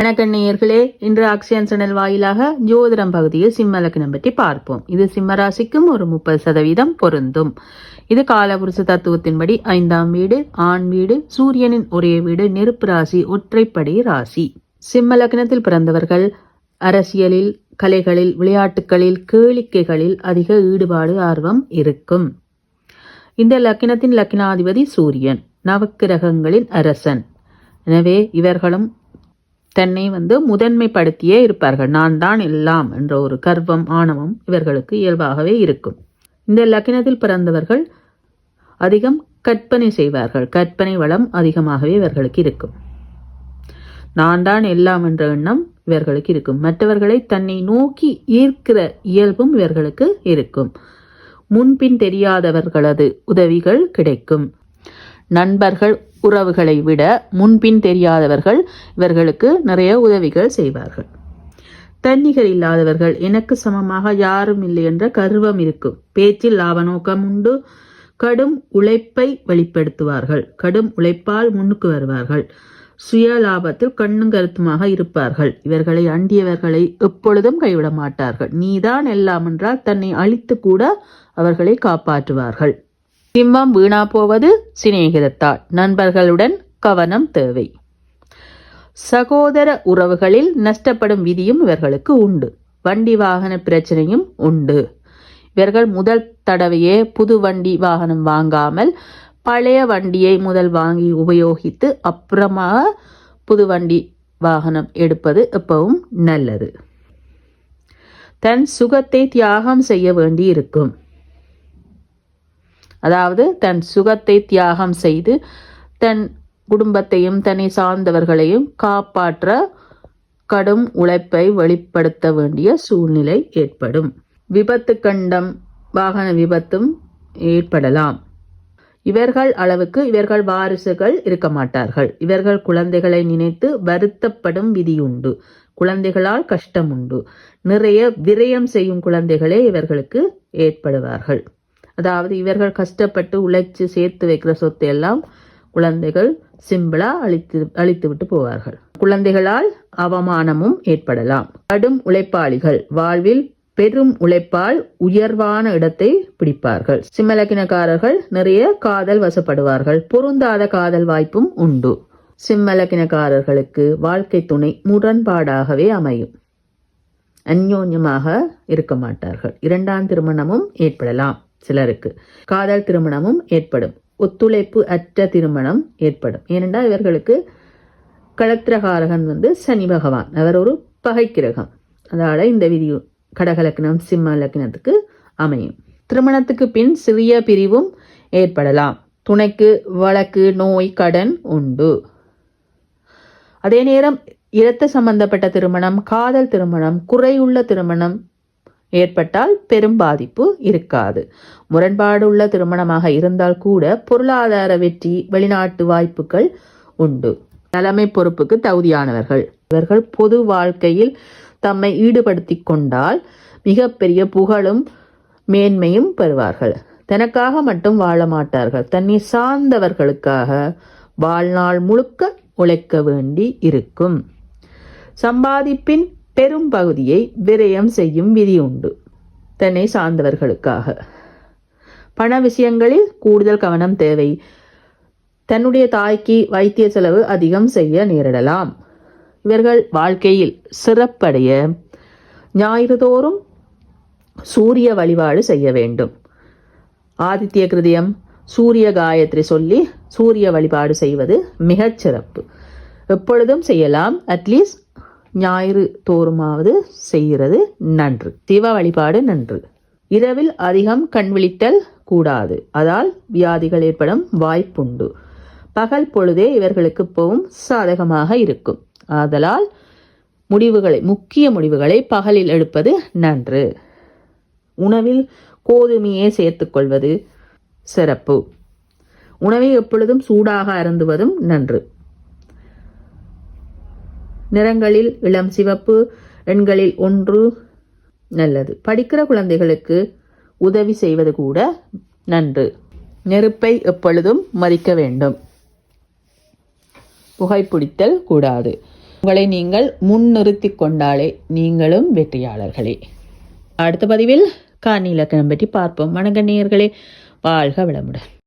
வணக்கம் நேயர்களே, இன்று அக்ஷயன் சேனல் வாயிலாக ஜோதிடம் பகுதியில் சிம்ம லக்னம் பற்றி பார்ப்போம். இது சிம்ம ராசிக்கும் ஒரு 30% பொருந்தும். இது காலபுருஷ தத்துவத்தின்படி 5ஆம் வீடு, ஆண் வீடு, சூரியனின் ஒரே வீடு, நெருப்பு ராசி, ஒற்றைப்படை ராசி. சிம்ம லக்னத்தில் பிறந்தவர்கள் அரசியலில், கலைகளில், விளையாட்டுகளில், கேளிக்கைகளில் அதிக ஈடுபாடு, ஆர்வம் இருக்கும். இந்த லக்னத்தின் லக்னாதிபதி சூரியன், நவக்கிரகங்களின் அரசன். எனவே இவர்களும் தன்னை முதன்மைப்படுத்தியே இருப்பார்கள். நான் தான் எல்லாம் என்ற ஒரு கர்வம், ஆணவம் இவர்களுக்கு இயல்பாகவே இருக்கும். இந்த லக்னத்தில் பிறந்தவர்கள் அதிகம் கற்பனை செய்வார்கள். கற்பனை வளம் அதிகமாகவே இவர்களுக்கு இருக்கும். நான் தான் எல்லாம் என்ற எண்ணம் இவர்களுக்கு இருக்கும். மற்றவர்களை தன்னை நோக்கி ஈர்க்கிற இயல்பும் இவர்களுக்கு இருக்கும். முன்பின் தெரியாதவர்களது உதவிகள் கிடைக்கும். நண்பர்கள், உறவுகளை விட முன்பின் தெரியாதவர்கள் இவர்களுக்கு நிறைய உதவிகள் செய்வார்கள். தன்னிகர் இல்லாதவர்கள், எனக்கு சமமாக யாரும் இல்லை என்ற கர்வம் இருக்கும். பேச்சில் லாப நோக்கம் உண்டு. கடும் உழைப்பை வெளிப்படுத்துவார்கள். கடும் உழைப்பால் முன்னுக்கு வருவார்கள். சுய லாபத்தில் கண்ணும் கருத்துமாக இருப்பார்கள். இவர்களை அண்டியவர்களை எப்பொழுதும் கைவிட மாட்டார்கள். நீதான் எல்லாம் என்றால் தன்னை அழித்து கூட அவர்களை காப்பாற்றுவார்கள். சிம்மம் வீணா போவது சிநேகிதத்தால். நண்பர்களுடன் கவனம் தேவை. சகோதர உறவுகளில் நஷ்டப்படும் விதியும் இவர்களுக்கு உண்டு. வண்டி வாகன பிரச்சனையும் உண்டு. இவர்கள் முதல் தடவையே புது வண்டி வாகனம் வாங்காமல் பழைய வண்டியை முதல் வாங்கி உபயோகித்து அப்புறமா புது வண்டி வாகனம் எடுப்பது எப்பவும் நல்லது. தன் சுகத்தை தியாகம் செய்ய வேண்டி இருக்கும். அதாவது தன் சுகத்தை தியாகம் செய்து தன் குடும்பத்தையும் தன்னை சார்ந்தவர்களையும் காப்பாற்ற கடும் உழைப்பை வெளிப்படுத்த வேண்டிய சூழ்நிலை ஏற்படும். விபத்து கண்டம், வாகன விபத்தும் ஏற்படலாம். இவர்கள் அளவுக்கு இவர்கள் வாரிசுகள் இருக்க மாட்டார்கள். இவர்கள் குழந்தைகளை நினைத்து வருத்தப்படும் விதியுண்டு. குழந்தைகளால் கஷ்டம் உண்டு. நிறைய விரயம் செய்யும் குழந்தைகளே இவர்களுக்கு ஏற்படுவார்கள். அதாவது இவர்கள் கஷ்டப்பட்டு உழைச்சு சேர்த்து வைக்கிற சொத்தை எல்லாம் குழந்தைகள் சிம்பிளா அழித்து விட்டு போவார்கள். குழந்தைகளால் அவமானமும் ஏற்படலாம். கடும் உழைப்பாளிகள் வாழ்வில் பெரும் உழைப்பால் உயர்வான இடத்தை பிடிப்பார்கள். சிம்ம லக்னக்காரர்கள் நிறைய காதல் வசப்படுவார்கள். பொருந்தாத காதல் வாய்ப்பும் உண்டு. சிம்ம லக்னக்காரர்களுக்கு வாழ்க்கை துணை முரண்பாடாகவே அமையும். அந்யோன்யமாக இருக்க மாட்டார்கள். 2ஆம் திருமணமும் ஏற்படலாம். சிலருக்கு காதல் திருமணமும் ஏற்படும். ஒத்துழைப்பு அற்ற திருமணம் ஏற்படும். ஏனென்றால் இவர்களுக்கு களத்திரகாரகன் சனி பகவான். அவர் ஒரு பகை கிரகம். அதனால இந்த விதி கடகலக்னம் சிம்ம லக்னத்துக்கு அமையும். திருமணத்துக்கு பின் சிறிய பிரிவும் ஏற்படலாம். துணைக்கு வழக்கு, நோய், கடன் உண்டு. அதே நேரம் இரத்த சம்பந்தப்பட்ட திருமணம், காதல் திருமணம், குறையுள்ள திருமணம் ஏற்பட்டால் பெரும் பாதிப்பு இருக்காது. முரண்பாடு உள்ள திருமணமாக இருந்தால் கூட பொருளாதார வெற்றி, வெளிநாட்டு வாய்ப்புகள் உண்டு. தலைமை பொறுப்புக்கு தகுதியானவர்கள். இவர்கள் பொது வாழ்க்கையில் தம்மை ஈடுபடுத்தி கொண்டால் மிகப்பெரிய புகழும் மேன்மையும் பெறுவார்கள். தனக்காக மட்டும் வாழ மாட்டார்கள். தன்னை சார்ந்தவர்களுக்காக வாழ்நாள் முழுக்க உழைக்க வேண்டி இருக்கும். சம்பாதிப்பின் பெரும் பகுதியை விரயம் செய்யும் விதி உண்டு. தன்னை சார்ந்தவர்களுக்காக பண விஷயங்களில் கூடுதல் கவனம் தேவை. தன்னுடைய தாய்க்கு வைத்திய செலவு அதிகம் செய்ய நேரிடலாம். இவர்கள் வாழ்க்கையில் சிறப்படைய ஞாயிறு தோறும் சூரிய வழிபாடு செய்ய வேண்டும். ஆதித்ய கிருதியம், சூரிய காயத்ரி சொல்லி சூரிய வழிபாடு செய்வது மிகச் சிறப்பு. எப்பொழுதும் செய்யலாம். அட்லீஸ்ட் ஞாயிறு தோறுமாவது செய்கிறது நன்று. சிவ வழிபாடு நன்று. இரவில் அதிகம் கண் விழித்தல் கூடாது. அதால் வியாதிகள் ஏற்படும் வாய்ப்புண்டு. பகல் பொழுதே இவர்களுக்கு எப்பவும் சாதகமாக இருக்கும். ஆதலால் முக்கிய முடிவுகளை பகலில் எடுப்பது நன்று. உணவில் கோதுமையை சேர்த்துக் கொள்வது சிறப்பு. உணவை எப்பொழுதும் சூடாக அருந்துவதும் நன்று. நிறங்களில் இளம் சிவப்பு, எண்களில் 1 நல்லது. படிக்கிற குழந்தைகளுக்கு உதவி செய்வது கூட நன்று. நெருப்பை எப்பொழுதும் மதிக்க வேண்டும். புகைப்பிடித்தல் கூடாது. உங்களை நீங்கள் முன்னிறுத்தி கொண்டாலே நீங்களும் வெற்றியாளர்களே. அடுத்த பதிவில் கன்னி இலக்கணம் பற்றி பார்ப்போம். வணக்கம் நேயர்களே, வாழ்க வளமுடன்.